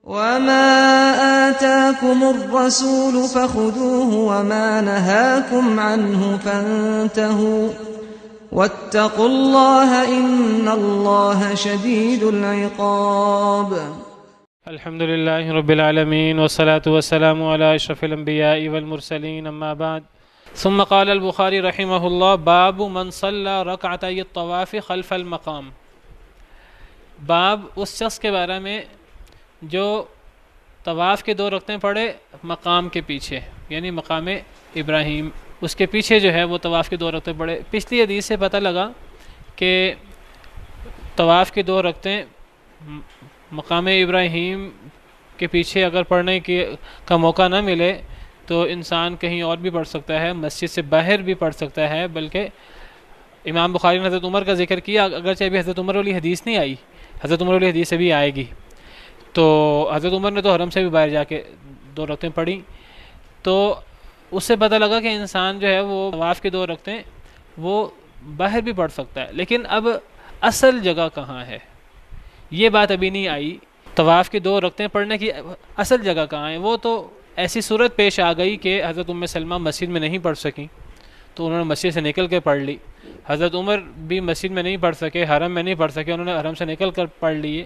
وما آتاكم الرسول فخذوه وما نهاكم عنه فانتهوا واتقوا الله إن الله شديد العقاب. الحمد لله رب العالمين والصلاة والسلام على أشرف الأنبياء والمرسلين أما بعد. ثم قال البخاري رحمه الله باب من صلى ركعتي الطواف خلف المقام. باب اس شخص کے بارے میں جو طواف کے 2 رکعتیں پڑھے مقام کے پیچھے، یعنی مقام ابراہیم اس کے پیچھے جو ہے وہ طواف کے 2 رکعتیں پڑھے. پچھلی حدیث سے پتہ لگا کہ طواف کی 2 رکعتیں مقام ابراہیم کے پیچھے اگر پڑھنے کا موقع نہ ملے تو انسان کہیں اور بھی پڑھ سکتا ہے، مسجد سے باہر بھی پڑھ سکتا ہے. بلکہ امام بخاری نے حضرت عمر کا ذکر کیا، اگرچہ ابھی حضرت عمر والی حدیث نہیں آئی، حضرت عمر والی حدیث ابھی آئے گی. تو حضرت عمر نے تو حرم سے بھی باہر جا کے 2 رکعتیں پڑھی، تو اس سے پتہ لگا کہ انسان جو ہے وہ طواف کی 2 رکعتیں وہ باہر بھی پڑھ سکتا ہے. لیکن اب اصل جگہ کہاں ہے یہ بات ابھی نہیں آئی. طواف کی 2 رکعتیں پڑھنے کی اصل جگہ کہاں ہے؟ وہ تو ایسی صورت پیش آ گئی کہ حضرت ام سلمہ مسجد میں نہیں پڑھ سکیں تو انہوں نے مسجد سے نکل کے پڑھ لی. حضرت عمر بھی مسجد میں نہیں پڑھ سکے، حرم میں نہیں پڑھ سکے، انہوں نے حرم سے نکل کر پڑھ لیے.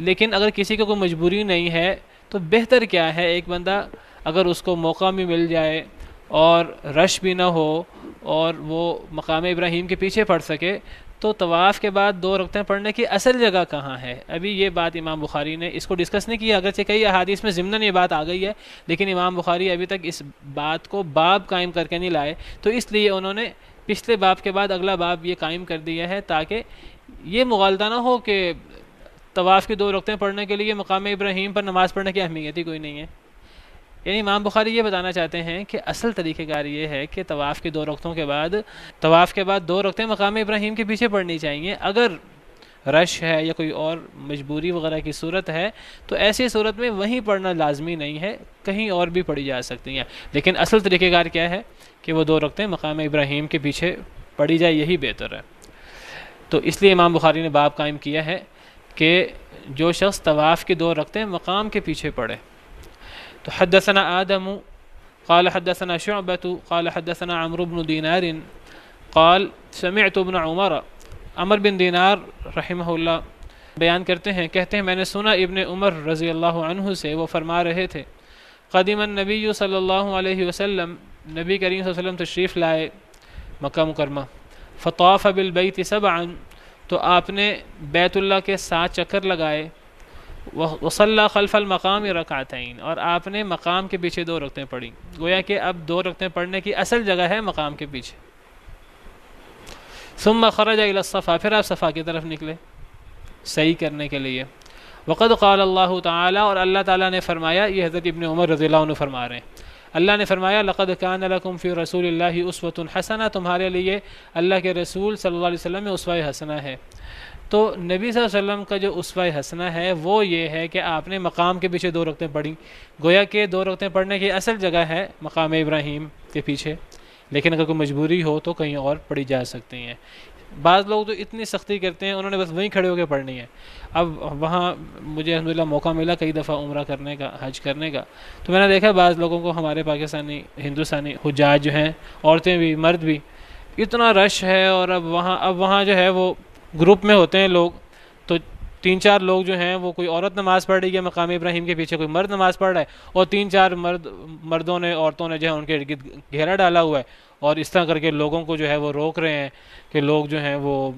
لیکن اگر کسی کو کوئی مجبوری نہیں ہے تو بہتر کیا ہے، ایک بندہ اگر اس کو موقع بھی مل جائے اور رش بھی نہ ہو اور وہ مقام ابراہیم کے پیچھے پڑھ سکے تو طواف کے بعد 2 رکعتیں پڑھنے کی اصل جگہ کہاں ہے. ابھی یہ بات امام بخاری نے اس کو ڈسکس نہیں کیا، اگرچہ کئی احادیث میں ضمناً یہ بات آ گئی ہے، لیکن امام بخاری ابھی تک اس بات کو باب قائم کر کے نہیں لائے. تو اس لیے انہوں نے پچھلے باب کے بعد اگلا باب یہ قائم کر دیا ہے تاکہ یہ مغالطہ نہ ہو کہ طواف کی 2 رکعتیں پڑھنے کے لیے مقام ابراہیم پر نماز پڑھنے کی اہمیت ہی کوئی نہیں ہے. یعنی امام بخاری یہ بتانا چاہتے ہیں کہ اصل طریقہ کار یہ ہے کہ طواف کی 2 رکعتوں کے بعد 2 رکعتیں مقام ابراہیم کے پیچھے پڑھنی چاہیے. اگر رش ہے یا کوئی اور مجبوری وغیرہ کی صورت ہے تو ایسی صورت میں وہیں پڑھنا لازمی نہیں ہے، کہیں اور بھی پڑھی جا سکتی ہیں. لیکن اصل طریقہ کار کیا ہے کہ وہ 2 رکعتیں مقام ابراہیم کے پیچھے پڑھی جائے، یہی بہتر ہے. تو اس لیے امام بخاری نے باب قائم کیا ہے کہ جو شخص طواف کی 2 رکعتیں مقام کے پیچھے پڑھے. تو حدثنا آدم قال حدثنا شعبة قال حدثنا عمرو بن دینار قال سمعت ابن عمر بن دینار رحمہ اللہ بیان کرتے ہیں، کہتے ہیں میں نے سنا ابن عمر رضی اللہ عنہ سے، وہ فرما رہے تھے قدم النبی صلی اللہ علیہ وسلم، نبی کریم صلی اللہ علیہ وسلم تشریف لائے مکہ مکرمہ، فطاف بالبیت 7، تو آپ نے بیت اللہ کے 7 چکر لگائے، وصلی خلف المقام رکعتین، اور آپ نے مقام کے پیچھے 2 رکعتیں پڑھی. گویا کہ اب 2 رکعتیں پڑھنے کی اصل جگہ ہے مقام کے پیچھے. ثم خرج الى الصفا، پھر آپ صفا کی طرف نکلے صحیح کرنے کے لیے. وقد قال اللہ تعالی، اور اللہ تعالیٰ نے فرمایا، یہ حضرت ابن عمر رضی اللہ عنہ فرما رہے ہیں، اللہ نے فرمایا لقد کان لکم فی رسول اللہ اسوۃ حسنہ، تمہارے لیے اللہ کے رسول صلی اللہ علیہ وسلم میں اسوہ حسنہ ہے. تو نبی صلی اللہ علیہ وسلم کا جو اسوہ حسنہ ہے وہ یہ ہے کہ آپ نے مقام کے پیچھے 2 رکعتیں پڑھی. گویا کہ 2 رکعتیں پڑھنے کی اصل جگہ ہے مقام ابراہیم کے پیچھے، لیکن اگر کوئی مجبوری ہو تو کہیں اور پڑھی جا سکتی ہیں. بعض لوگ تو اتنی سختی کرتے ہیں، انہوں نے بس وہیں کھڑے ہو کے پڑھنی ہے. اب وہاں مجھے الحمدللہ موقع ملا کئی دفعہ عمرہ کرنے کا، حج کرنے کا، تو میں نے دیکھا بعض لوگوں کو، ہمارے پاکستانی ہندوستانی حجاج جو ہیں، عورتیں بھی مرد بھی، اتنا رش ہے، اور اب وہاں جو ہے وہ گروپ میں ہوتے ہیں لوگ، تو 3-4 لوگ جو ہیں وہ کوئی عورت نماز پڑھ رہی ہے مقام ابراہیم کے پیچھے، کوئی مرد نماز پڑھ رہا ہے، اور 3-4 مردوں نے عورتوں نے جو ہے ان کے ارد گھیرا ڈالا ہوا ہے، اور اس طرح کر کے لوگوں کو جو ہے وہ روک رہے ہیں کہ لوگ جو ہیں وہ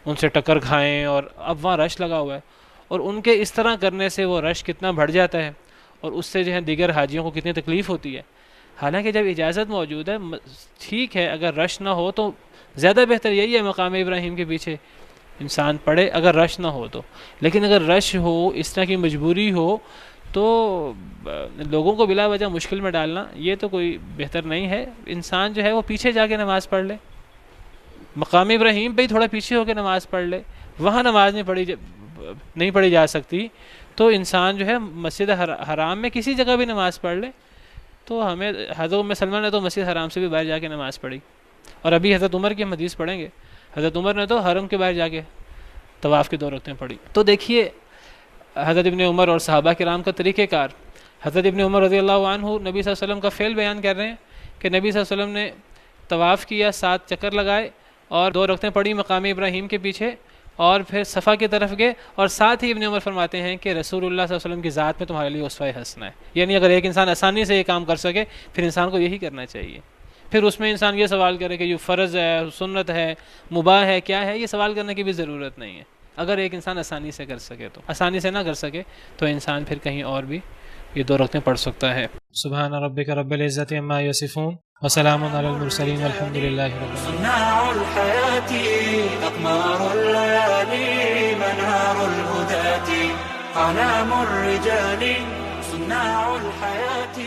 ان سے ٹکر کھائیں، اور اب وہاں رش لگا ہوا ہے. اور ان کے اس طرح کرنے سے وہ رش کتنا بڑھ جاتا ہے، اور اس سے جو ہے دیگر حاجیوں کو کتنی تکلیف ہوتی ہے. حالانکہ جب اجازت موجود ہے، ٹھیک ہے، اگر رش نہ ہو تو زیادہ بہتر یہی ہے مقام ابراہیم کے پیچھے انسان پڑھے اگر رش نہ ہو تو. لیکن اگر رش ہو، اس طرح کی مجبوری ہو، تو لوگوں کو بلا وجہ مشکل میں ڈالنا یہ تو کوئی بہتر نہیں ہے. انسان جو ہے وہ پیچھے جا کے نماز پڑھ لے، مقام ابراہیم پہ ہی تھوڑا پیچھے ہو کے نماز پڑھ لے. وہاں نماز نہیں پڑھی جا سکتی تو انسان جو ہے مسجد حرام میں کسی جگہ بھی نماز پڑھ لے. تو ہمیں حضرت ام سلمہ نے تو مسجد حرام سے بھی باہر جا کے نماز پڑھی، اور ابھی حضرت عمر کی ہم حدیث پڑھیں گے، حضرت عمر نے تو حرم کے باہر جا کے طواف کی 2 رکعتیں پڑھی. تو دیکھیے حضرت ابن عمر اور صحابہ کرام کا طریقہ کار. حضرت ابن عمر رضی اللہ عنہ نبی صلی اللہ علیہ وسلم کا فعل بیان کر رہے ہیں کہ نبی صلی اللہ علیہ وسلم نے طواف کیا، 7 چکر لگائے اور 2 رکعتیں پڑھی مقام ابراہیم کے پیچھے، اور پھر صفا کی طرف گئے. اور ساتھ ہی ابن عمر فرماتے ہیں کہ رسول اللہ صلی اللہ علیہ وسلم کی ذات میں تمہارے لیے اسوہ حسنہ ہے. یعنی اگر ایک انسان آسانی سے یہ کام کر سکے پھر انسان کو یہی کرنا چاہیے. پھر اس میں انسان یہ سوال کرے کہ یہ فرض ہے، سنت ہے، مباح ہے، کیا ہے، یہ سوال کرنے کی بھی ضرورت نہیں ہے. اگر ایک انسان آسانی سے کر سکے تو. آسانی سے نہ کر سکے تو انسان پھر کہیں اور بھی یہ 2 رکعتیں پڑھ سکتا ہے. سبحان ربک رب العزت عما یصفون وسلام علی المرسلین والحمد للہ رب العالمین. صناع الحياة أقمار الليالي منار الهداة أعلام الرجال صناع الحياة